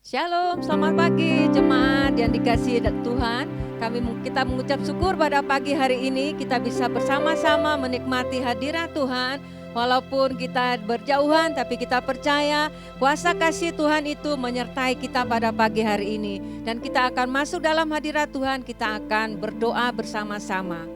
Shalom, selamat pagi jemaat yang dikasihi Tuhan. Kita mengucap syukur pada pagi hari ini kita bisa bersama-sama menikmati hadirat Tuhan. Walaupun kita berjauhan tapi kita percaya kuasa kasih Tuhan itu menyertai kita pada pagi hari ini. Dan kita akan masuk dalam hadirat Tuhan, kita akan berdoa bersama-sama.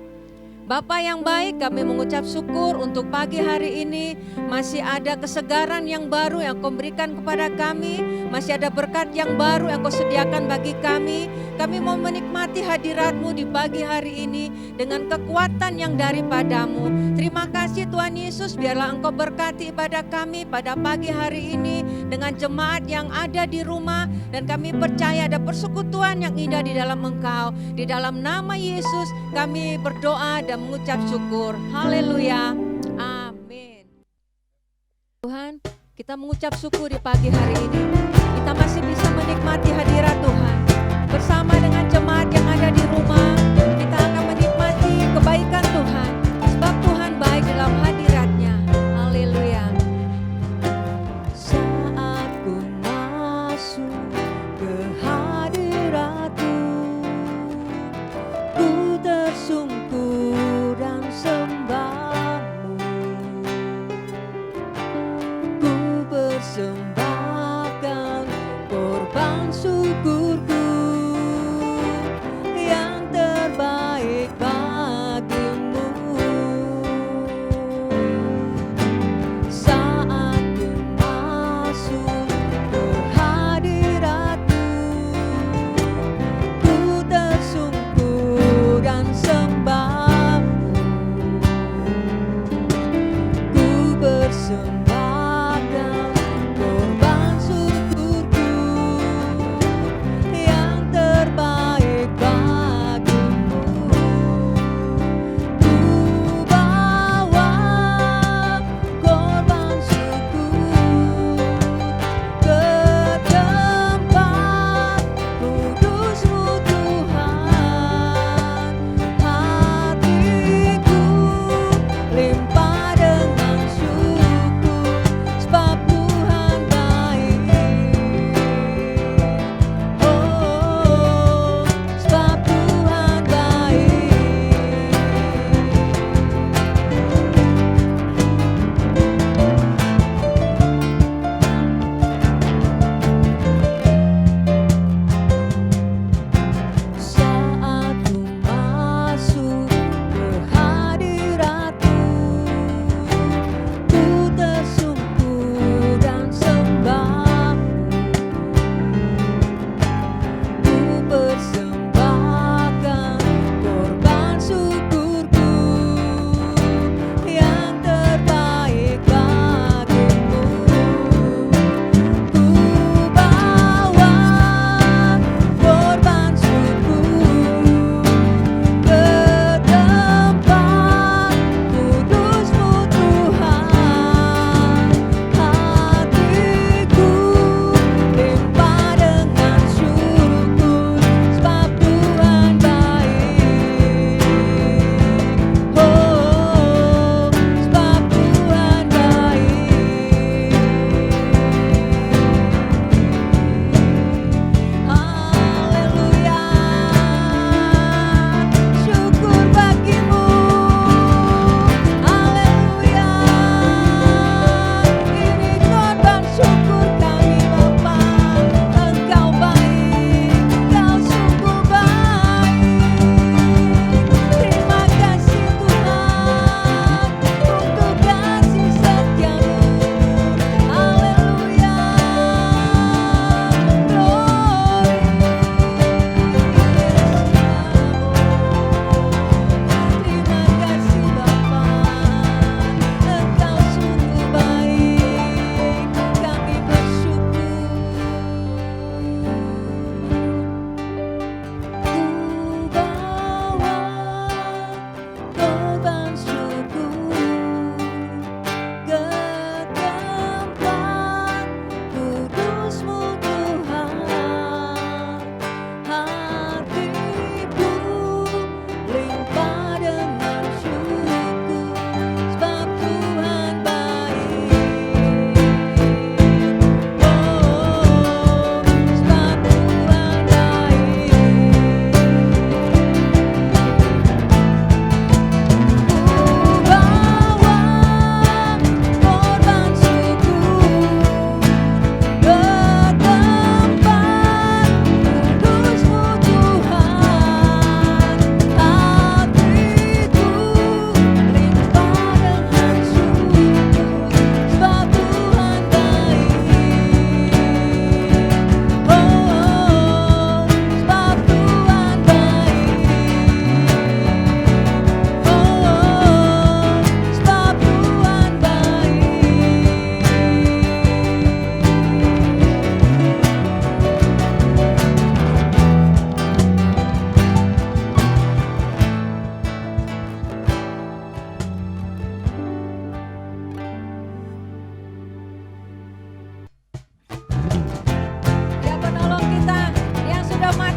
Bapa yang baik, kami mengucap syukur untuk pagi hari ini. Masih ada kesegaran yang baru yang Kau berikan kepada kami. Masih ada berkat yang baru yang Kau sediakan bagi kami. Kami mau menikmati hadirat-Mu di pagi hari ini dengan kekuatan yang daripadamu. Terima kasih Tuhan Yesus, biarlah Engkau berkati ibadah kami pada pagi hari ini dengan jemaat yang ada di rumah. Dan kami percaya ada persekutuan yang indah di dalam Engkau. Di dalam nama Yesus kami berdoa dan mengucap syukur. Haleluya. Amin. Tuhan, kita mengucap syukur di pagi hari ini. Kita masih bisa menikmati hadirat Tuhan. Bersama dengan jemaat yang ada di rumah, kita akan menikmati kebaikan Tuhan. Sebab Tuhan baik dalam hadiratnya. Haleluya. Saat ku masuk ke hadirat-Mu, ku tersungkur dan sembah-Mu. Ku persembahkan korban syukurku yang terbaik bagimu. Saat ku masuk ke hadirat-Mu, ku tersungkur dan sembah-Mu. Ku persembahkan korban syukurku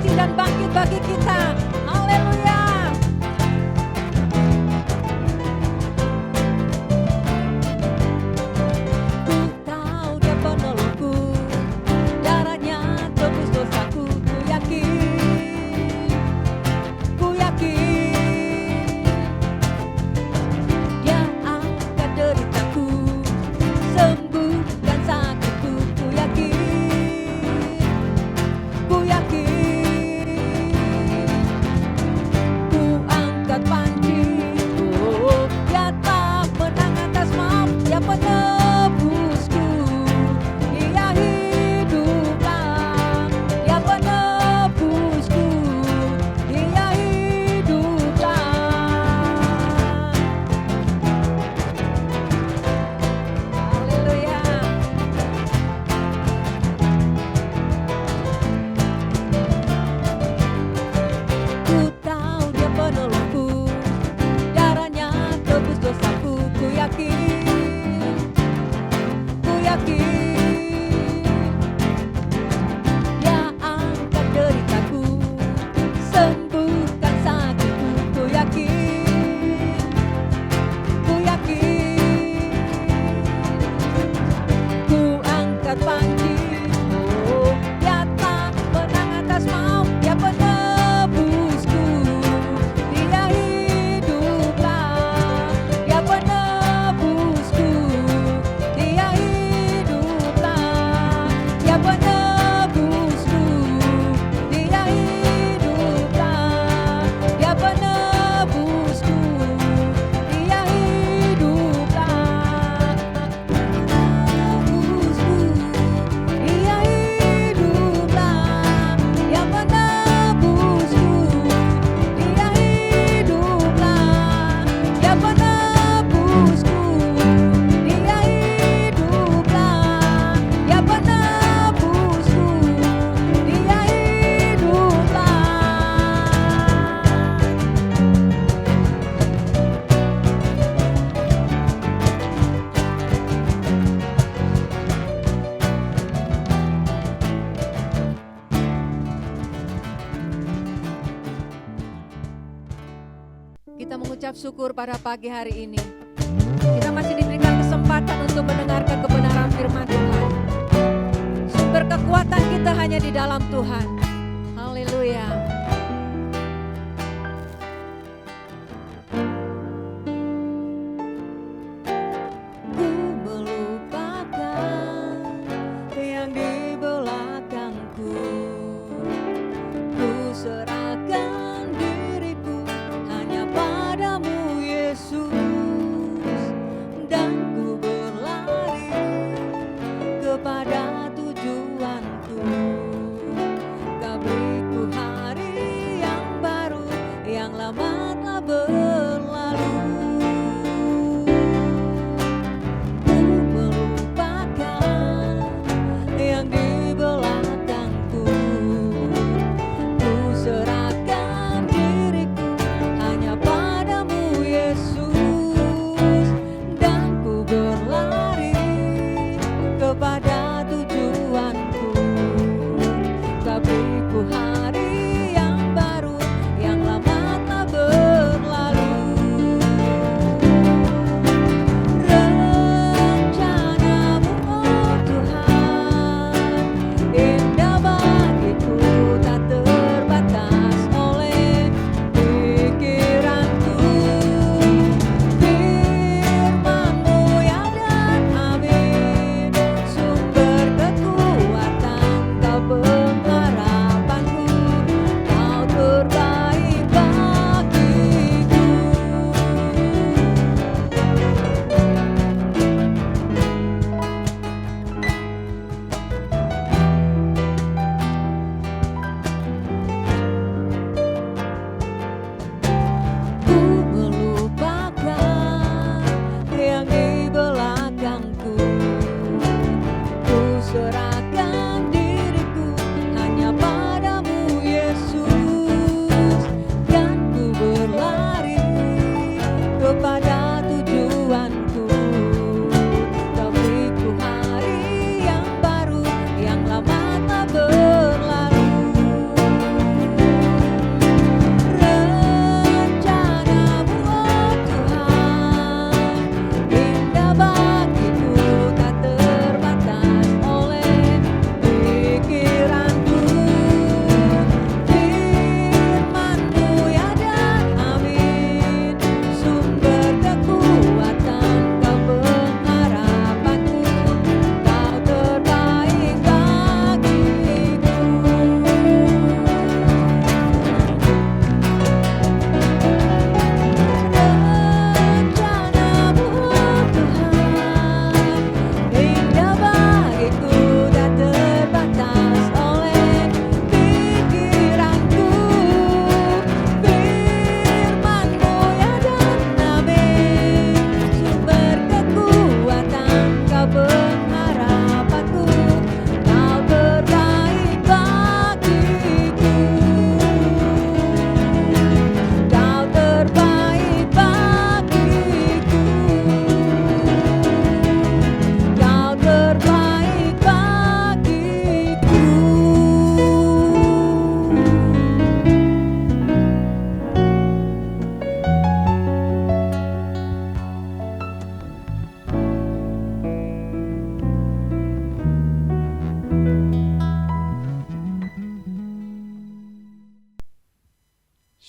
mati dan bangkit bagi kita. Haleluya. Ku tahu Dia penolongku, darahnya tebus dosaku. Ku yakin Dia angkat deritaku, sembuhkan sakitku. Ku yakin ku angkat panji. Oh, Dia tak menang atas maut, Dia penebusku. Dia hiduplah, Dia penebusku. Dia hiduplah. Haleluya. Ku tahu Dia penolongku, darahnya tebus dosaku. Ku yakin Dia angkat deritaku, sembuhkan sakitku. Ku yakin ku angkat panji. Oh, Dia tak menang atas maut, Dia penebusku. Dia hiduplah, Dia penebusku. Dia hiduplah, Dia penebusku. Dia hiduplah, Dia penebusku. Dia hiduplah, penebusku. Dia hiduplah, Dia penebusku. Dia hiduplah, Dia penebusku. Dia hiduplah, Dia penebusku. Dia Kita mengucap syukur pada pagi hari ini. Kita masih diberikan kesempatan untuk mendengarkan kebenaran firman Tuhan. Sumber kekuatan kita hanya di dalam Tuhan. Haleluya. Ku melupakan yang di belakangku. Ku serahkan diriku hanya padamu Yesus, dan ku berlari kepada tujuanku. Kau beriku hari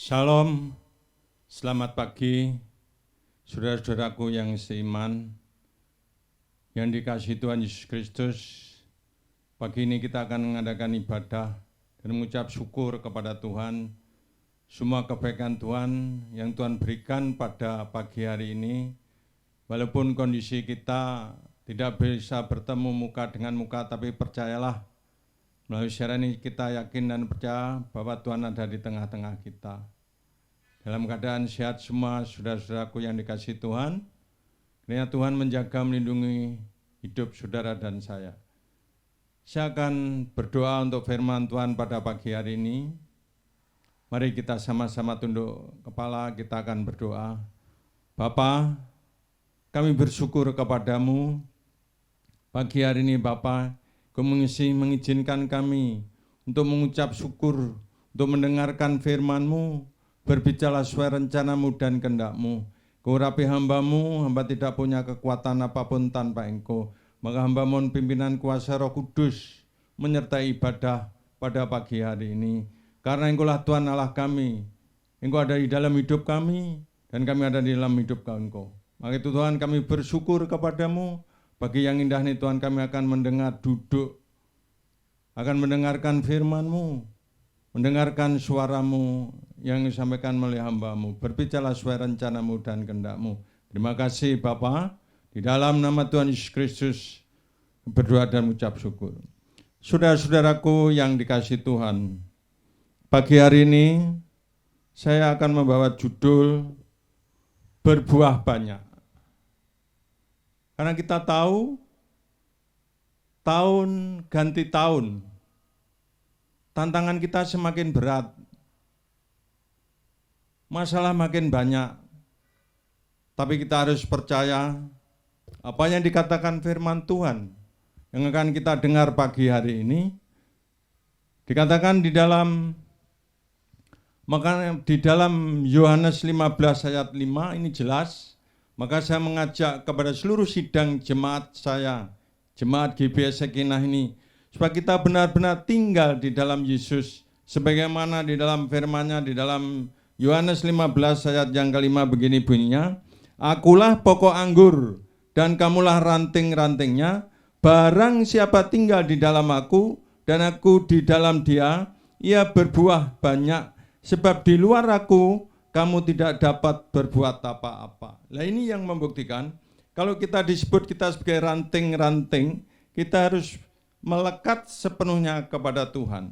Shalom, selamat pagi, saudara-saudaraku yang seiman, yang dikasihi Tuhan Yesus Kristus. Pagi ini kita akan mengadakan ibadah dan mengucap syukur kepada Tuhan. Semua kebaikan Tuhan yang Tuhan berikan pada pagi hari ini, walaupun kondisi kita tidak bisa bertemu muka dengan muka, tapi percayalah, melalui siaran ini kita yakin dan percaya bahwa Tuhan ada di tengah-tengah kita. Dalam keadaan sehat semua saudara-saudaraku yang dikasihi Tuhan, kiranya Tuhan menjaga melindungi hidup saudara dan saya. Saya akan berdoa untuk firman Tuhan pada pagi hari ini. Mari kita sama-sama tunduk kepala, kita akan berdoa. Bapa, kami bersyukur kepadamu. Pagi hari ini Bapa, Kau mengizinkan kami untuk mengucap syukur, untuk mendengarkan firman-Mu, berbicara sesuai rencana-Mu dan kehendak-Mu. Kau urapi hamba-Mu, hamba tidak punya kekuatan apapun tanpa Engkau. Maka hamba mohon pimpinan kuasa Roh Kudus menyertai ibadah pada pagi hari ini. Karena Engkau-lah Tuhan Allah kami. Engkau ada di dalam hidup kami, dan kami ada di dalam hidup Engkau. Maka itu Tuhan kami bersyukur kepadamu. Pagi yang indah ini Tuhan kami akan mendengar duduk, akan mendengarkan firman-Mu, mendengarkan suara-Mu yang disampaikan oleh hamba-Mu. Berbicara sesuai rencana-Mu dan kehendak-Mu. Terima kasih Bapa, di dalam nama Tuhan Yesus Kristus berdoa dan mengucap syukur. Saudara-saudaraku yang dikasihi Tuhan, pagi hari ini saya akan membawa judul berbuah banyak. Karena kita tahu tahun ganti tahun, tantangan kita semakin berat, masalah makin banyak, tapi kita harus percaya apa yang dikatakan firman Tuhan yang akan kita dengar pagi hari ini. Dikatakan di dalam Yohanes 15 ayat 5 ini jelas. Maka saya mengajak kepada seluruh sidang jemaat saya, jemaat GBS Sekinah ini, supaya kita benar-benar tinggal di dalam Yesus, sebagaimana di dalam firman-Nya di dalam Yohanes 15 ayat yang kelima begini bunyinya, Akulah pokok anggur dan kamulah ranting-rantingnya, barang siapa tinggal di dalam aku dan aku di dalam dia, ia berbuah banyak, sebab di luar aku kamu tidak dapat berbuat apa-apa. Nah ini yang membuktikan, kalau kita disebut kita sebagai ranting-ranting, kita harus melekat sepenuhnya kepada Tuhan.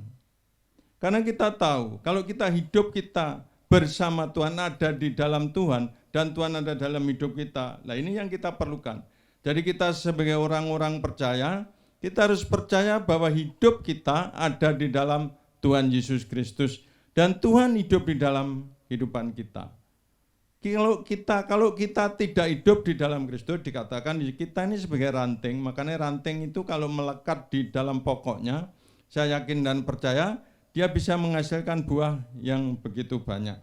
Karena kita tahu, kalau kita hidup kita bersama Tuhan, ada di dalam Tuhan, dan Tuhan ada dalam hidup kita. Nah ini yang kita perlukan. Jadi kita sebagai orang-orang percaya, kita harus percaya bahwa hidup kita ada di dalam Tuhan Yesus Kristus. Dan Tuhan hidup di dalam kehidupan kita. Kalau kita tidak hidup di dalam Kristus, dikatakan kita ini sebagai ranting. Makanya ranting itu kalau melekat di dalam pokoknya, saya yakin dan percaya dia bisa menghasilkan buah yang begitu banyak.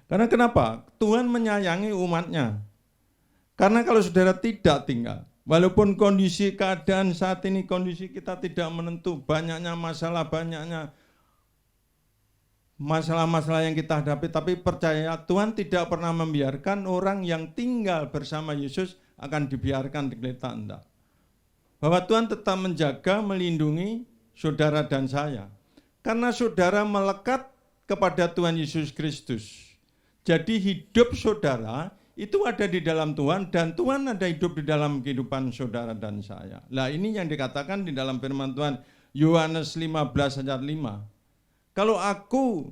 Karena kenapa? Tuhan menyayangi umatnya. Karena kalau saudara tidak tinggal, walaupun kondisi keadaan saat ini, kondisi kita tidak menentu, banyaknya masalah, banyaknya masalah-masalah yang kita hadapi, tapi percaya Tuhan tidak pernah membiarkan orang yang tinggal bersama Yesus akan dibiarkan digeletak, enggak. Bahwa Tuhan tetap menjaga, melindungi saudara dan saya. Karena saudara melekat kepada Tuhan Yesus Kristus. Jadi hidup saudara itu ada di dalam Tuhan, dan Tuhan ada hidup di dalam kehidupan saudara dan saya. Nah ini yang dikatakan di dalam firman Tuhan, Yohanes 15 ayat 5. Kalau aku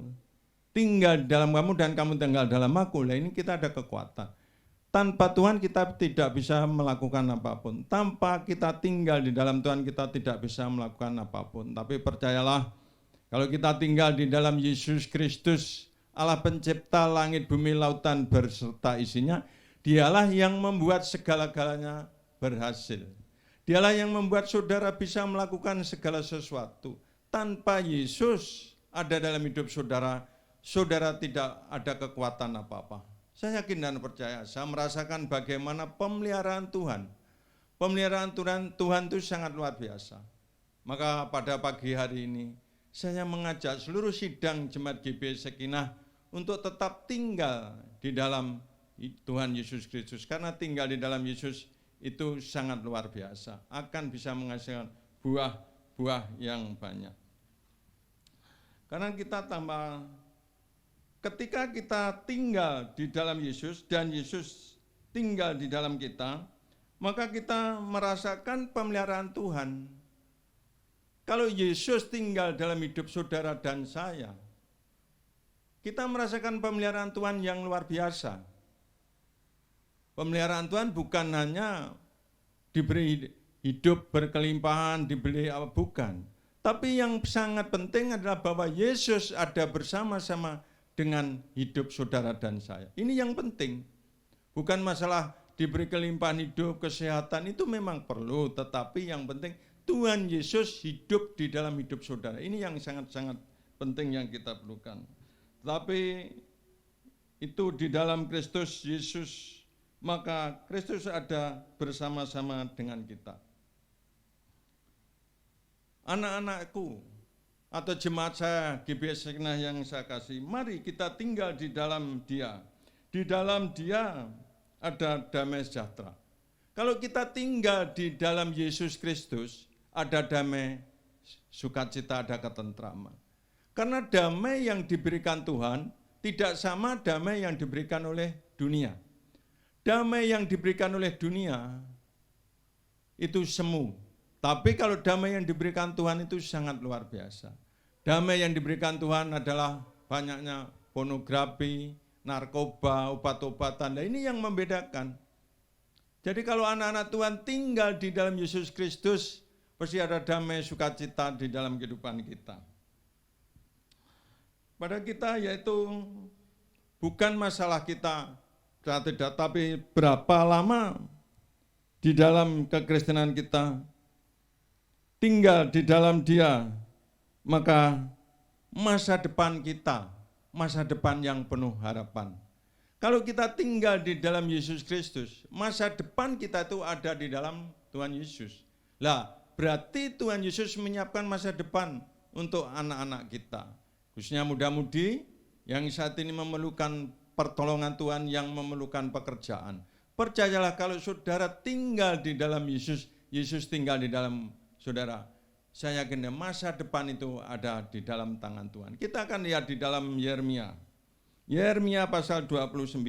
tinggal di dalam kamu dan kamu tinggal dalam aku, lah ini kita ada kekuatan. Tanpa Tuhan kita tidak bisa melakukan apapun. Tanpa kita tinggal di dalam Tuhan kita tidak bisa melakukan apapun. Tapi percayalah, kalau kita tinggal di dalam Yesus Kristus, Allah pencipta langit, bumi, lautan berserta isinya, Dialah yang membuat segala-galanya berhasil. Dialah yang membuat saudara bisa melakukan segala sesuatu. Tanpa Yesus ada dalam hidup saudara, saudara tidak ada kekuatan apa-apa. Saya yakin dan percaya, saya merasakan bagaimana pemeliharaan Tuhan. Pemeliharaan Tuhan itu sangat luar biasa. Maka pada pagi hari ini, saya mengajak seluruh sidang jemaat GBS Sekinah untuk tetap tinggal di dalam Tuhan Yesus Kristus. Karena tinggal di dalam Yesus itu sangat luar biasa, akan bisa menghasilkan buah-buah yang banyak. Karena ketika kita tinggal di dalam Yesus dan Yesus tinggal di dalam kita, maka kita merasakan pemeliharaan Tuhan. Kalau Yesus tinggal dalam hidup saudara dan saya, kita merasakan pemeliharaan Tuhan yang luar biasa. Pemeliharaan Tuhan bukan hanya diberi hidup berkelimpahan, diberi apa, bukan. Tapi yang sangat penting adalah bahwa Yesus ada bersama-sama dengan hidup saudara dan saya. Ini yang penting. Bukan masalah diberi kelimpahan hidup, kesehatan, itu memang perlu. Tetapi yang penting Tuhan Yesus hidup di dalam hidup saudara. Ini yang sangat-sangat penting yang kita perlukan. Tapi itu di dalam Kristus Yesus, maka Kristus ada bersama-sama dengan kita. Anak-anakku atau jemaat saya GBS Sekinah yang saya kasih, mari kita tinggal di dalam Dia. Di dalam Dia ada damai sejahtera. Kalau kita tinggal di dalam Yesus Kristus, ada damai, sukacita, ada ketentraman. Karena damai yang diberikan Tuhan tidak sama damai yang diberikan oleh dunia. Damai yang diberikan oleh dunia itu semu. Tapi kalau damai yang diberikan Tuhan itu sangat luar biasa. Damai yang diberikan Tuhan adalah banyaknya pornografi, narkoba, obat-obatan. Nah, ini yang membedakan. Jadi kalau anak-anak Tuhan tinggal di dalam Yesus Kristus, pasti ada damai sukacita di dalam kehidupan kita. Pada kita yaitu bukan masalah kita tidak, tapi berapa lama di dalam kekristenan kita tinggal di dalam Dia, maka masa depan kita, masa depan yang penuh harapan. Kalau kita tinggal di dalam Yesus Kristus, masa depan kita itu ada di dalam Tuhan Yesus. Lah, berarti Tuhan Yesus menyiapkan masa depan untuk anak-anak kita. Khususnya muda-mudi yang saat ini memerlukan pertolongan Tuhan, yang memerlukan pekerjaan. Percayalah kalau saudara tinggal di dalam Yesus, Yesus tinggal di dalam saudara, saya yakin masa depan itu ada di dalam tangan Tuhan. Kita akan lihat di dalam Yeremia. Yeremia pasal 29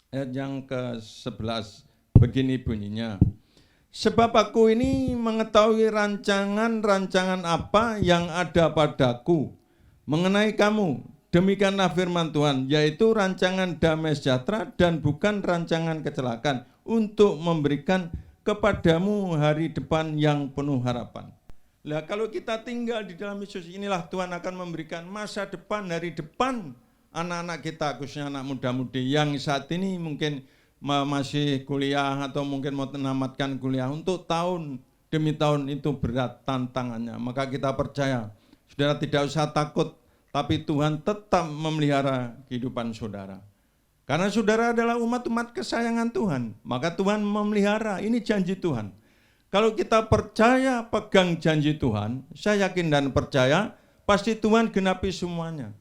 ayat yang ke-11. Begini bunyinya. Sebab aku ini mengetahui rancangan-rancangan apa yang ada padaku mengenai kamu. Demikianlah firman Tuhan, yaitu rancangan damai sejahtera dan bukan rancangan kecelakaan, untuk memberikan kepadamu hari depan yang penuh harapan. Lah, kalau kita tinggal di dalam Yesus, inilah Tuhan akan memberikan masa depan, hari depan anak-anak kita, khususnya anak muda-mudi yang saat ini mungkin masih kuliah atau mungkin mau menamatkan kuliah. Untuk tahun demi tahun itu berat tantangannya. Maka kita percaya, saudara tidak usah takut, tapi Tuhan tetap memelihara kehidupan saudara. Karena saudara adalah umat-umat kesayangan Tuhan, maka Tuhan memelihara, ini janji Tuhan. Kalau kita percaya pegang janji Tuhan, saya yakin dan percaya, pasti Tuhan genapi semuanya.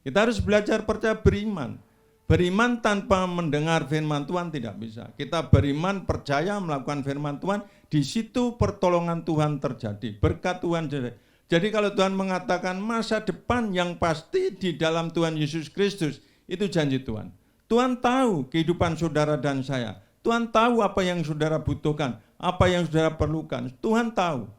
Kita harus belajar percaya, beriman. Beriman tanpa mendengar firman Tuhan tidak bisa. Kita beriman, percaya, melakukan firman Tuhan, di situ pertolongan Tuhan terjadi, berkat Tuhan terjadi. Jadi kalau Tuhan mengatakan masa depan yang pasti di dalam Tuhan Yesus Kristus, itu janji Tuhan. Tuhan tahu kehidupan saudara dan saya. Tuhan tahu apa yang saudara butuhkan, apa yang saudara perlukan. Tuhan tahu.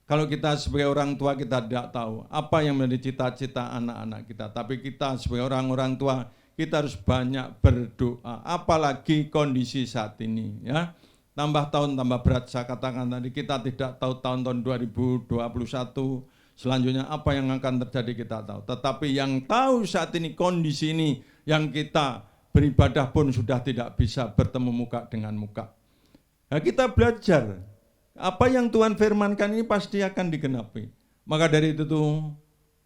Kalau kita sebagai orang tua kita tidak tahu apa yang menjadi cita-cita anak-anak kita. Tapi kita sebagai orang-orang tua, kita harus banyak berdoa. Apalagi kondisi saat ini. Ya. Tambah tahun tambah berat, saya katakan tadi, kita tidak tahu tahun-tahun 2021, selanjutnya apa yang akan terjadi kita tahu. Tetapi yang tahu saat ini, kondisi ini, yang kita beribadah pun sudah tidak bisa bertemu muka dengan muka. Nah, kita belajar, apa yang Tuhan firmankan ini pasti akan digenapi. Maka dari itu tuh,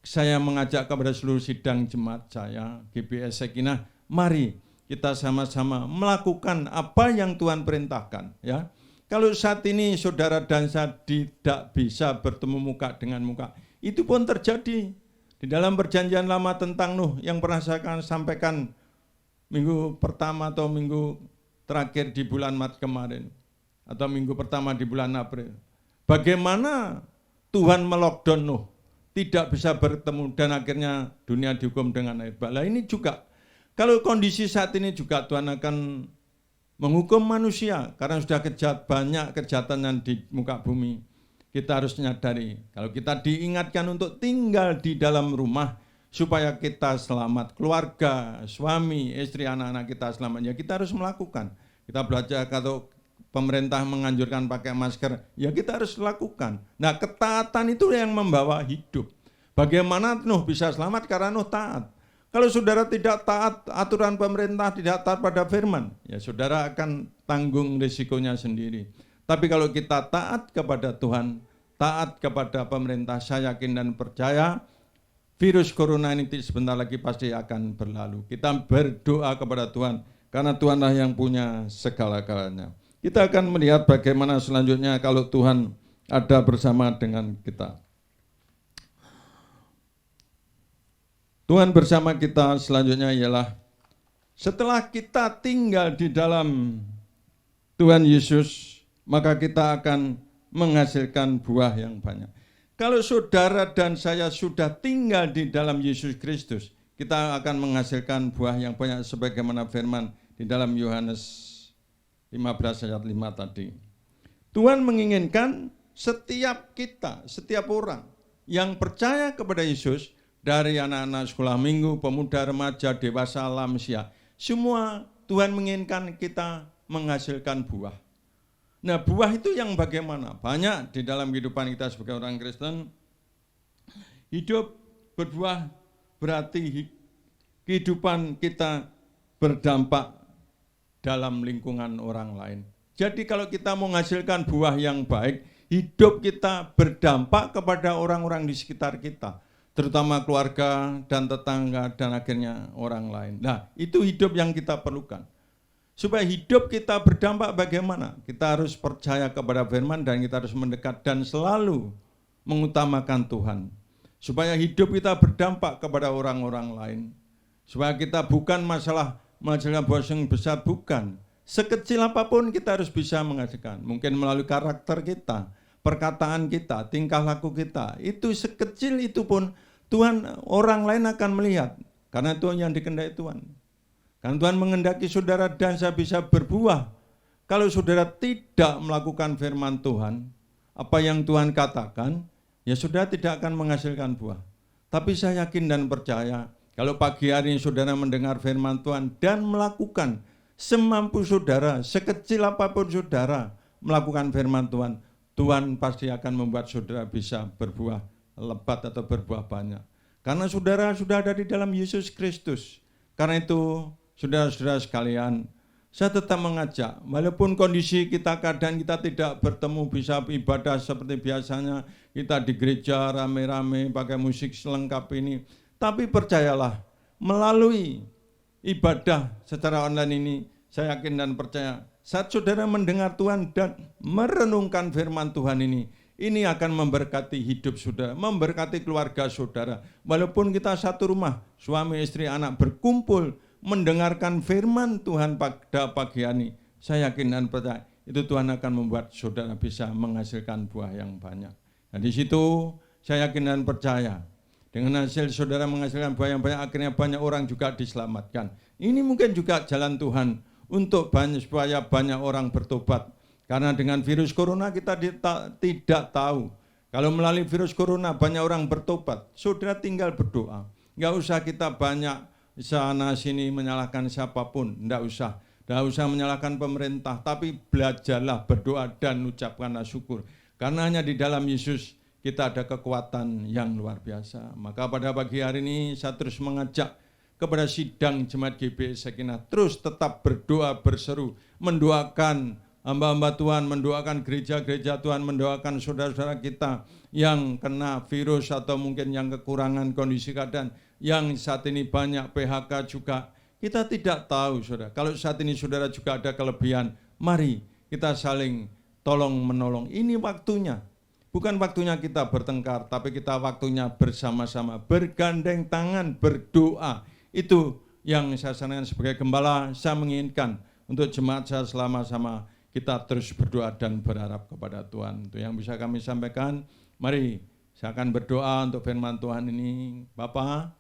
saya mengajak kepada seluruh sidang jemaat saya, GBS Sekinah, mari kita sama-sama melakukan apa yang Tuhan perintahkan, ya. Kalau saat ini saudara dan saya tidak bisa bertemu muka dengan muka, itu pun terjadi. Di dalam perjanjian lama tentang Nuh yang pernah saya akan sampaikan minggu pertama atau minggu terakhir di bulan Maret kemarin, atau minggu pertama di bulan April. Bagaimana Tuhan melockdown Nuh, tidak bisa bertemu dan akhirnya dunia dihukum dengan air bah. Ini juga, kalau kondisi saat ini juga Tuhan akan menghukum manusia karena sudah banyak kejahatan yang di muka bumi. Kita harus menyadari, kalau kita diingatkan untuk tinggal di dalam rumah supaya kita selamat, keluarga, suami, istri, anak-anak kita selamat, ya kita harus melakukan. Kita belajar kalau pemerintah menganjurkan pakai masker, ya kita harus lakukan. Nah, ketaatan itu yang membawa hidup. Bagaimana Nuh bisa selamat karena Nuh taat. Kalau saudara tidak taat aturan pemerintah, tidak taat pada firman, ya saudara akan tanggung risikonya sendiri. Tapi kalau kita taat kepada Tuhan, taat kepada pemerintah, saya yakin dan percaya virus corona ini sebentar lagi pasti akan berlalu. Kita berdoa kepada Tuhan, karena Tuhanlah yang punya segala-galanya. Kita akan melihat bagaimana selanjutnya kalau Tuhan ada bersama dengan kita. Tuhan bersama kita selanjutnya ialah setelah kita tinggal di dalam Tuhan Yesus, maka kita akan menghasilkan buah yang banyak. Kalau saudara dan saya sudah tinggal di dalam Yesus Kristus, kita akan menghasilkan buah yang banyak sebagaimana firman di dalam Yohanes 15 ayat 5 tadi. Tuhan menginginkan setiap kita, setiap orang yang percaya kepada Yesus, dari anak-anak sekolah minggu, pemuda, remaja, dewasa, lansia, semua Tuhan menginginkan kita menghasilkan buah. Nah, buah itu yang bagaimana? Banyak di dalam kehidupan kita sebagai orang Kristen. Hidup berbuah berarti kehidupan kita berdampak dalam lingkungan orang lain. Jadi kalau kita mau menghasilkan buah yang baik, hidup kita berdampak kepada orang-orang di sekitar kita, terutama keluarga dan tetangga dan akhirnya orang lain. Nah, itu hidup yang kita perlukan. Supaya hidup kita berdampak bagaimana? Kita harus percaya kepada firman dan kita harus mendekat dan selalu mengutamakan Tuhan. Supaya hidup kita berdampak kepada orang-orang lain. Supaya kita bukan masalah buah yang besar, bukan. Sekecil apapun kita harus bisa menghasilkan. Mungkin melalui karakter kita, perkataan kita, tingkah laku kita. Itu sekecil itu pun Tuhan, orang lain akan melihat, karena itu yang dikehendaki Tuhan. Karena Tuhan menghendaki saudara dan saya bisa berbuah. Kalau saudara tidak melakukan firman Tuhan, apa yang Tuhan katakan, ya saudara tidak akan menghasilkan buah. Tapi saya yakin dan percaya, kalau pagi hari ini saudara mendengar firman Tuhan dan melakukan semampu saudara, sekecil apapun saudara melakukan firman Tuhan, Tuhan pasti akan membuat saudara bisa berbuah lebat atau berbuah banyak. Karena saudara sudah ada di dalam Yesus Kristus. Karena itu, saudara-saudara sekalian, saya tetap mengajak, walaupun kondisi kita keadaan kita tidak bertemu bisa ibadah seperti biasanya, kita di gereja rame-rame pakai musik selengkap ini, tapi percayalah, melalui ibadah secara online ini, saya yakin dan percaya, saat saudara mendengar Tuhan dan merenungkan firman Tuhan ini akan memberkati hidup saudara, memberkati keluarga saudara. Walaupun kita satu rumah, suami, istri, anak berkumpul, mendengarkan firman Tuhan pada pagi hari, saya yakin dan percaya, itu Tuhan akan membuat saudara bisa menghasilkan buah yang banyak. Nah, di situ saya yakin dan percaya, dengan hasil saudara menghasilkan buah yang banyak, akhirnya banyak orang juga diselamatkan. Ini mungkin juga jalan Tuhan untuk supaya banyak orang bertobat. Karena dengan virus corona kita tidak tahu. Kalau melalui virus corona banyak orang bertobat, saudara tinggal berdoa. Enggak usah kita banyak sana sini menyalahkan siapapun, enggak usah menyalahkan pemerintah, tapi belajarlah berdoa dan ucapkanlah syukur. Karena hanya di dalam Yesus kita ada kekuatan yang luar biasa. Maka pada pagi hari ini saya terus mengajak kepada sidang Jemaat GBI Sakinah, terus tetap berdoa, berseru, mendoakan hamba-hamba Tuhan, mendoakan gereja-gereja Tuhan, mendoakan saudara-saudara kita yang kena virus atau mungkin yang kekurangan kondisi keadaan, yang saat ini banyak PHK juga. Kita tidak tahu, saudara. Kalau saat ini saudara juga ada kelebihan, mari kita saling tolong menolong. Ini waktunya. Bukan waktunya kita bertengkar, tapi kita waktunya bersama-sama, bergandeng tangan, berdoa. Itu yang saya sarankan sebagai gembala, saya menginginkan untuk jemaat saya selama-sama kita terus berdoa dan berharap kepada Tuhan. Itu yang bisa kami sampaikan. Mari saya akan berdoa untuk firman Tuhan ini. Bapa,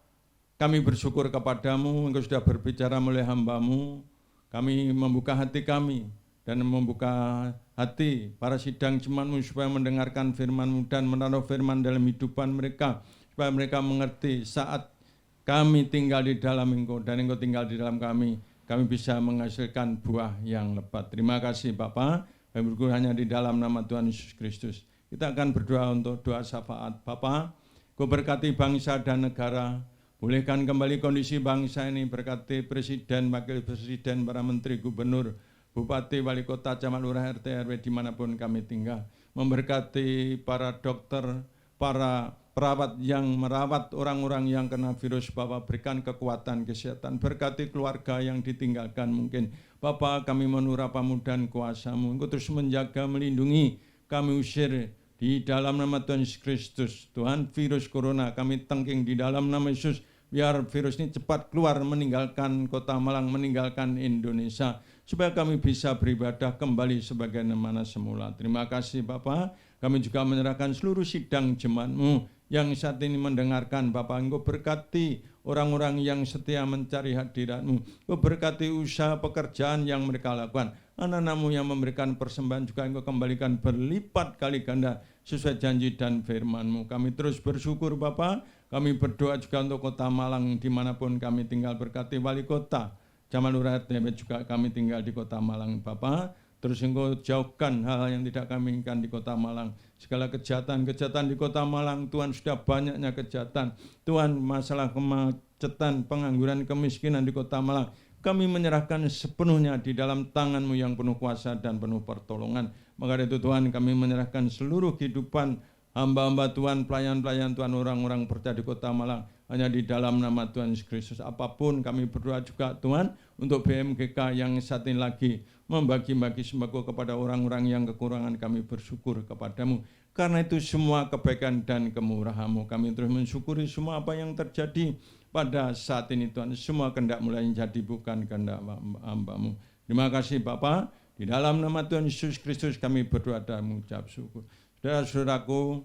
kami bersyukur kepadamu, Engkau sudah berbicara melalui hamba-Mu. Kami membuka hati kami dan membuka hati para sidang jemaat-Mu supaya mendengarkan firman-Mu dan menaruh firman dalam hidupan mereka, supaya mereka mengerti saat kami tinggal di dalam Engkau dan Engkau tinggal di dalam kami bisa menghasilkan buah yang lebat. Terima kasih Bapa, kami bersyukur hanya di dalam nama Tuhan Yesus Kristus. Kita akan berdoa untuk doa syafaat. Bapa, Kau berkati bangsa dan negara, pulihkan kembali kondisi bangsa ini, berkati presiden, wakil presiden, para menteri, gubernur, bupati, wali kota, camat, lurah, RT, RW dimanapun kami tinggal. Memberkati para dokter, para perawat yang merawat orang-orang yang kena virus. Bapak berikan kekuatan kesehatan. Berkati keluarga yang ditinggalkan mungkin. Bapak kami menurut dan kuasa-Mu. Engkau terus menjaga, melindungi. Kami usir di dalam nama Tuhan Yesus Kristus. Tuhan, virus corona kami tengking di dalam nama Yesus. Biar virus ini cepat keluar meninggalkan kota Malang, meninggalkan Indonesia, supaya kami bisa beribadah kembali sebagaimana semula. Terima kasih Bapak. Kami juga menyerahkan seluruh sidang jemaat-Mu yang saat ini mendengarkan. Bapak, Engkau berkati orang-orang yang setia mencari hadirat-Mu. Engkau berkati usaha pekerjaan yang mereka lakukan. Anak-anak-Mu yang memberikan persembahan juga Engkau kembalikan berlipat kali ganda sesuai janji dan firman-Mu. Kami terus bersyukur Bapak. Kami berdoa juga untuk kota Malang dimanapun kami tinggal, berkati wali kota, camat lurah RT juga kami tinggal di kota Malang. Bapak, terus Engkau jauhkan hal-hal yang tidak kami inginkan di kota Malang. Segala kejahatan di kota Malang, Tuhan sudah banyaknya kejahatan. Tuhan, masalah kemacetan, pengangguran, kemiskinan di kota Malang, kami menyerahkan sepenuhnya di dalam tangan-Mu yang penuh kuasa dan penuh pertolongan. Maka dari itu Tuhan, kami menyerahkan seluruh kehidupan hamba-hamba Tuhan, pelayan-pelayan Tuhan, orang-orang percaya di kota Malang, hanya di dalam nama Tuhan Yesus Kristus. Apapun kami berdoa juga Tuhan, untuk BMGK yang saat ini lagi membagi-bagi sembako kepada orang-orang yang kekurangan, kami bersyukur kepadamu. Karena itu semua kebaikan dan kemurahan-Mu, kami terus mensyukuri semua apa yang terjadi pada saat ini Tuhan. Semua kehendak mulai jadi bukan kehendak hamba-Mu. Terima kasih Bapa, di dalam nama Tuhan Yesus Kristus kami berdoa dan mengucap syukur. Saudara-saudaraku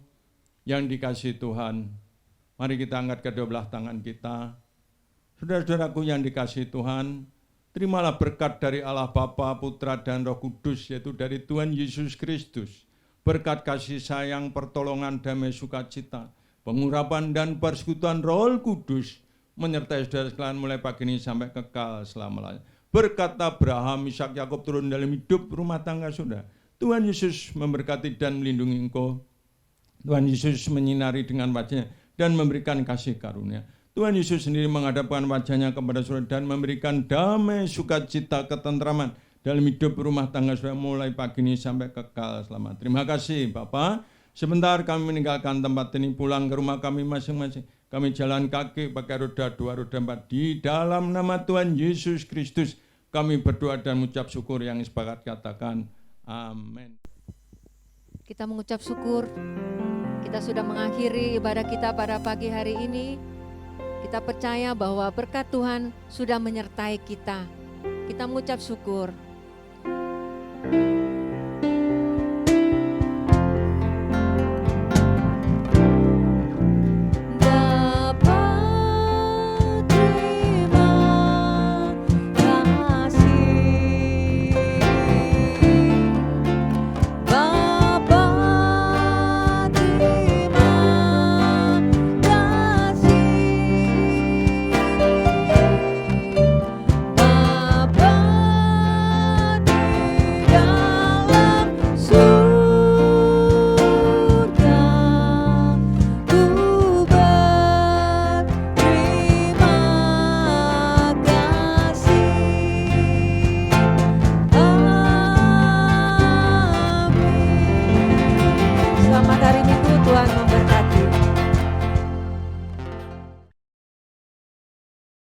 yang dikasihi Tuhan, mari kita angkat kedua belah tangan kita. Saudara-saudaraku yang dikasihi Tuhan, terimalah berkat dari Allah Bapa, Putra, dan Roh Kudus, yaitu dari Tuhan Yesus Kristus. Berkat kasih sayang, pertolongan, damai, sukacita, pengurapan dan persekutuan Roh Kudus menyertai saudara sekalian mulai pagi ini sampai kekal selama-lamanya. Berkat Abraham, Ishak, Yakub turun dalam hidup rumah tangga saudara. Tuhan Yesus memberkati dan melindungi engkau. Tuhan Yesus menyinari dengan wajah-Nya dan memberikan kasih karunia. Tuhan Yesus sendiri menghadapkan wajah-Nya kepada saudara dan memberikan damai, sukacita, ketentraman dalam hidup rumah tangga saudara mulai pagi ini sampai kekal selama. Terima kasih Bapak. Sebentar kami meninggalkan tempat ini, pulang ke rumah kami masing-masing. Kami jalan kaki pakai roda 2, roda 4. Di dalam nama Tuhan Yesus Kristus kami berdoa dan mengucap syukur yang sepakat katakan. Amin. Kita mengucap syukur. Kita sudah mengakhiri ibadah kita pada pagi hari ini. Kita percaya bahwa berkat Tuhan sudah menyertai kita. Kita mengucap syukur.